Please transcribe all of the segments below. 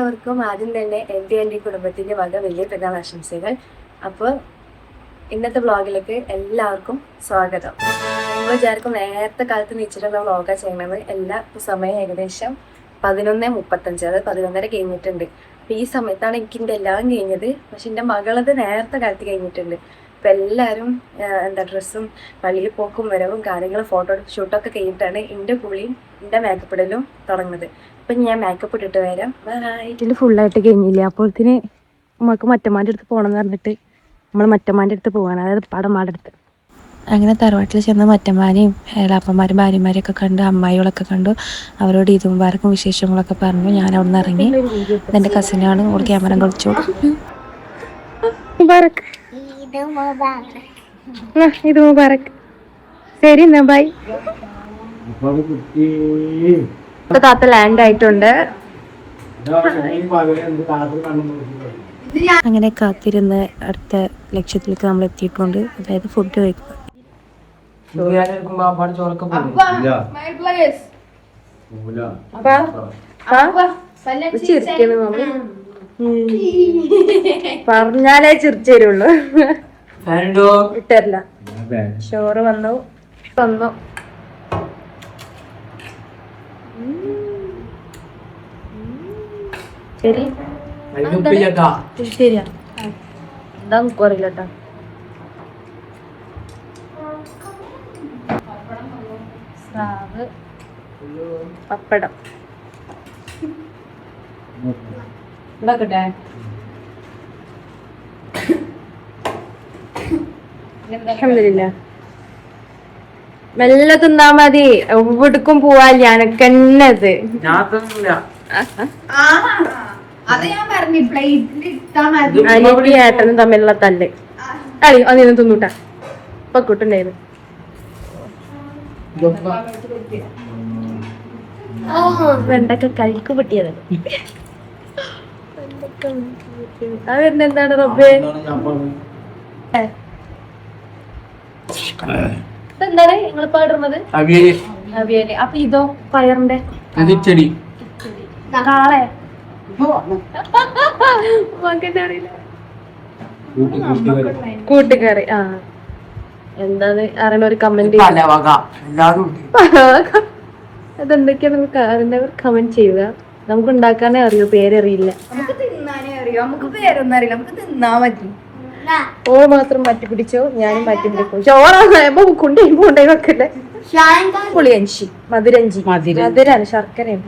എല്ലാവർക്കും ആദ്യം തന്നെ എൻ്റെ കുടുംബത്തിൻ്റെ വക വലിയ പെരുന്നാൾ ആശംസകൾ. അപ്പോൾ ഇന്നത്തെ വ്ളോഗിലേക്ക് എല്ലാവർക്കും സ്വാഗതം. നിങ്ങൾ വിചാരിക്കും നേരത്തെ കാലത്ത് നീച്ചിട്ടുള്ള വ്ളോഗാണ് ചെയ്യണത്. എല്ലാ സമയം ഏകദേശം 11:35, അത് 11:30 കഴിഞ്ഞിട്ടുണ്ട്. അപ്പോൾ ഈ സമയത്താണ് എനിക്ക് എൻ്റെ എല്ലാം കഴിഞ്ഞത്. പക്ഷെ എൻ്റെ മകളത് നേരത്തെ കാലത്ത് കഴിഞ്ഞിട്ടുണ്ട്. അപ്പോൾ എല്ലാവരും ഡ്രസ്സും പള്ളിയിൽ പോക്കും വരവും കാര്യങ്ങളും ഫോട്ടോ ഷൂട്ടൊക്കെ കഴിഞ്ഞിട്ടാണ് എൻ്റെ കുളിയും എൻ്റെ മേക്കപ്പ് ഇടലും തുടങ്ങുന്നത്. അപ്പം ഞാൻ മേക്കപ്പ് ഇട്ടിട്ട് വരാം. ഇതിൽ ഫുള്ളായിട്ട് കഴിഞ്ഞില്ല. അപ്പോഴത്തേന് നമുക്ക് മറ്റമ്മാൻ്റെ അടുത്ത് പോകണം എന്ന് പറഞ്ഞിട്ട് നമ്മൾ മറ്റമ്മാൻ്റെ അടുത്ത് പോവാണ്, അതായത് പടമ്മാൻ്റെ അടുത്ത്. അങ്ങനെ തറവാട്ടിൽ ചെന്ന് മറ്റന്മാരെയും ഏലാപ്പന്മാരും ഭാര്യമാരെയൊക്കെ കണ്ടു, അമ്മായികളൊക്കെ കണ്ടു. അവരോട് ഈദ് മുബാറക്കും വിശേഷങ്ങളൊക്കെ പറഞ്ഞു. ഞാൻ അവിടെ നിന്ന് ഇറങ്ങി. ഇതെൻ്റെ കസിനാണ്, ഓൾ ക്യാമറ കളിച്ചു. ഈദ് മുബാറക്ക്. ശരി എന്നാ ബൈ. താത്ത ലാൻഡ് ആയിട്ടുണ്ട്. അങ്ങനെ കാത്തിരുന്ന് അടുത്ത ലക്ഷ്യത്തിലേക്ക് നമ്മൾ എത്തിയിട്ടുണ്ട്, അതായത് ഫുഡ് കഴിക്കുക. പറഞ്ഞാലേ ചിരിച്ചു തരുള്ളൂ, ഇട്ടല്ല. ചോറ് വന്നു. ശരി ശരിയാ, എന്താ അറിയില്ല കേട്ടോ. സ്രാവ്, പപ്പടം ഉണ്ടാക്കട്ടെ. മെല്ലെ തിന്നാ മതി, എവിടേക്കും പോവാല്ല. എനക്കെന്നത് അനിയത്തി ഏട്ടനും തമ്മിലുള്ള തല്ല്. കളി അന്ന് തിന്നൂട്ടാ. ഇപ്പൊ കൂട്ടുണ്ടായിരുന്നു. വെണ്ടക്ക കഴിക്കു പൊട്ടിയത്. അത് എന്താണ് റബ്ബേ? ഇതെന്താണ് നിങ്ങളിപ്പോ ഇടുന്നത്? അവിയല്. അപ്പൊ ഇതോ പയറിന്റെ കാളെ അറിയില്ല. കൂട്ടുകറി. ആ എന്താണ് അറിയണ ഒരു കമന്റ് അതെന്തൊക്കെയാ നമുക്ക് അറിയുന്നവർ കമന്റ് ചെയ്യുക. നമുക്ക് ഉണ്ടാക്കാനേ അറിയൂ, പേരറിയില്ല. നമുക്ക് തിന്നാനേ അറിയോ, നമുക്ക് പേരൊന്നും അറിയില്ല, നമുക്ക് തിന്നാ മതി. ഓ മാത്രം മാറ്റി പിടിച്ചോ, ഞാനും മാറ്റി പിടിക്കും. ചോറാകുമ്പോ കൊണ്ടുപോയി വെക്കല്ലേ. പുളിയഞ്ചി, മധുരഞ്ചി, മധുരാണ്, ശർക്കരയാണ്.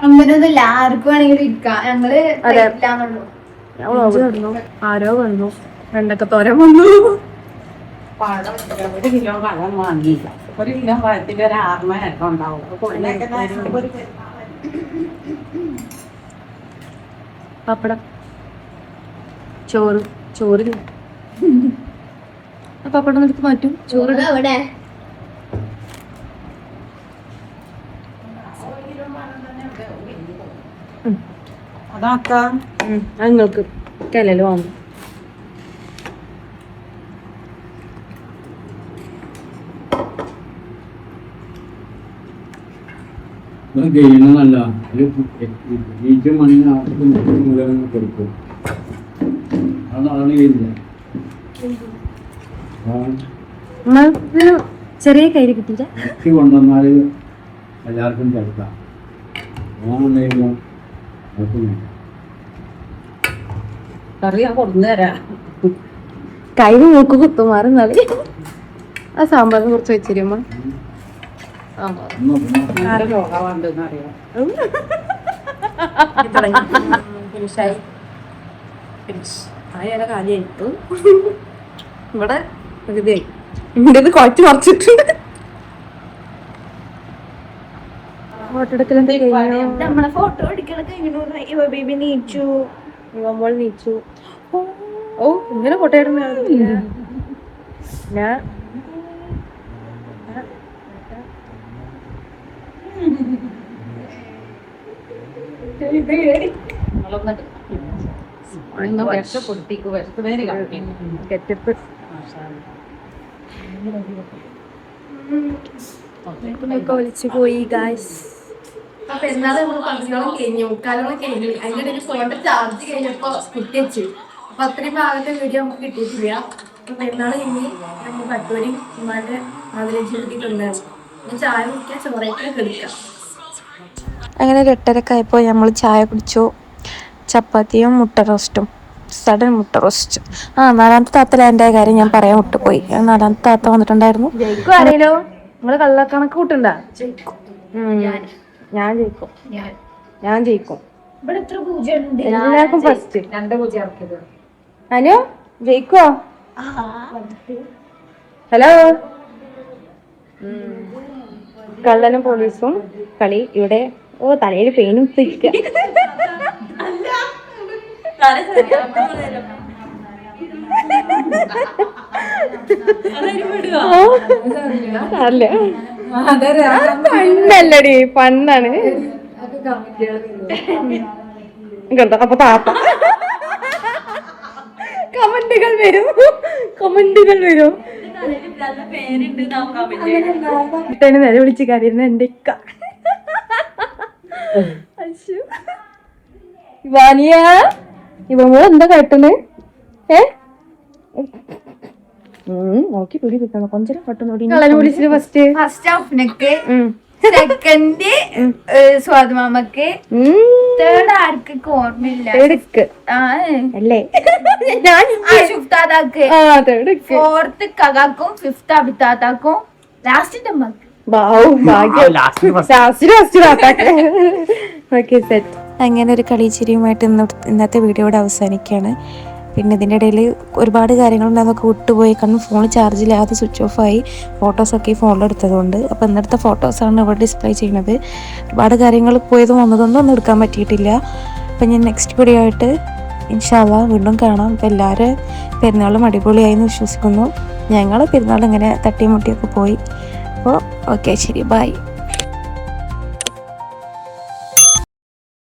അങ്ങനൊന്നുമില്ല, ആർക്കും വേണമെങ്കിലും ഇരിക്കാം. ഞങ്ങള് ആരോ വന്നു, വെണ്ടക്ക തോരൻ വന്നു. 1 കിലോ പഴം വാങ്ങിയില്ല, 1 കിലോ പഴത്തിന്റെ ഒരു 6 മണിയൊക്കെ ഉണ്ടാവും. പപ്പടം, ചോറ് പപ്പടം എടുത്ത് മാറ്റും. ചോറ് അവിടെ നിങ്ങൾക്ക് കലല് വാങ്ങും. കഴിയണമെന്നല്ല, കൊടുക്കും. അതാണ് ചെറിയ കയ്യിൽ കിട്ടിയില്ല. കൊണ്ടുവന്നാല് എല്ലാവർക്കും ചേർക്കാം. കൈ മൂക്ക് കുത്തുമാറുന്നാല് ആ സാമ്പാറിനെ കുറിച്ച് വെച്ചിരുമ്പോ കാലിയായിട്ടു. ഇവിടെ ഇവിടെത് കുഴച്ച് മറിച്ചിട്ടുണ്ട്. ഫോട്ടോ എടുക്കലുണ്ട്. നമ്മളെ ഫോട്ടോ എടുക്കലൊക്കെ ബേബി നീച്ചു, യുവമ്പോൾ നീച്ചു. ഓ ഇങ്ങനെ ഫോട്ടോ ഇടുന്ന ഞാൻ കെറ്റപ്പ് ഒലിച്ചു പോയി ഗായ്സ്. അപ്പൊ എന്നാലും നമ്മള് പകുതിയോളം കഴിഞ്ഞു, മുക്കാലോളം കഴിഞ്ഞു. അതിന്റെ ഒരു ഫോണിന്റെ ചാർജ് കഴിഞ്ഞപ്പോ കുത്തി വെച്ചു. അപ്പൊ അത്രയും ഭാഗത്തെ വീഡിയോ നമുക്ക് കിട്ടിയിട്ടില്ല. അപ്പൊ പെരുന്നാൾ കഴിഞ്ഞ് നമ്മൾ കട്ടൂരി ഉമ്മാന്റെ മാതിരേച്ചി കിട്ടിയിട്ടുണ്ടായിരുന്നു. ചായ കുടിക്കാൻ ചോറയൊക്കെ എടുക്കാം. അങ്ങനെ ഒരു 8:30 ആയപ്പോൾ നമ്മൾ ചായ കുടിച്ചു. ചപ്പാത്തിയും മുട്ട റോസ്റ്റും, സഡൻ മുട്ട റോസ്റ്റ്. നാലാമത്തെ താത്ത എൻ്റെ കാര്യം ഞാൻ പറയാൻ വിട്ടുപോയി. നാലാമത്തെ താത്ത വന്നിട്ടുണ്ടായിരുന്നു. ജയിക്കും അറിയാലോ, നിങ്ങള് കള്ളക്കണക്ക് കൂട്ടുണ്ടാ? ഞാൻ ജയിക്കും. എല്ലാവർക്കും ഫസ്റ്റ്. അനു ജയിക്കോ? ഹലോ. കള്ളനും പോലീസും കളി ഇവിടെ. തലയിൽ പെയിനും പണ്ണല്ലടി, പണ്ണാണ് കേട്ടോ. അപ്പൊ താത്ത കമന്റുകൾ വരും. നേരെ വിളിച്ച് കരയുന്ന എന്റെ ഇക്ക. വാനിയ ഇവങ്ങള് എന്താ കേട്ടണ്? നോക്കി പിടി കിട്ടണം. കൊഞ്ചം പെട്ടെന്ന് വിളിച്ചിട്ട് ഫസ്റ്റ് ഹാഫിനൊക്കെ, സെക്കൻഡ് സ്വാദമാമക്ക്, തേർഡ് ആർക്കൊക്കെ ഓർമ്മയില്ല അല്ലേ? ഷുഫ്താദാക്ക്, ഫോർത്ത് കകാക്കും, ഫിഫ്ത് അബിതാത്താക്കും, ലാസ്റ്റ് അമ്മക്ക്. അങ്ങനെ ഒരു കളിച്ചിരിയുമായിട്ട് ഇന്നത്തെ വീഡിയോ ഇവിടെ അവസാനിക്കുകയാണ്. പിന്നെ ഇതിൻ്റെ ഇടയിൽ ഒരുപാട് കാര്യങ്ങളുണ്ടാകുന്നൊക്കെ വിട്ടുപോയി. കാരണം ഫോൺ ചാർജില്ലാതെ സ്വിച്ച് ഓഫായി. ഫോട്ടോസൊക്കെ ഈ ഫോണിലെടുത്തതുകൊണ്ട്. അപ്പോൾ ഇന്നെടുത്ത ഫോട്ടോസാണ് ഇവിടെ ഡിസ്പ്ലേ ചെയ്യുന്നത്. ഒരുപാട് കാര്യങ്ങൾ പോയതും വന്നതൊന്നും ഒന്നും എടുക്കാൻ പറ്റിയിട്ടില്ല. അപ്പം ഞാൻ നെക്സ്റ്റ് വീഡിയോ ആയിട്ട് ഇൻഷാ അല്ലാഹ് വീണ്ടും കാണാം. അപ്പോൾ എല്ലാവരും പെരുന്നാളും അടിപൊളിയായി എന്ന് വിശ്വസിക്കുന്നു. ഞങ്ങൾ പെരുന്നാൾ ഇങ്ങനെ തട്ടിമുട്ടിയൊക്കെ പോയി. അപ്പോൾ ഓക്കെ, ശരി, ബൈ.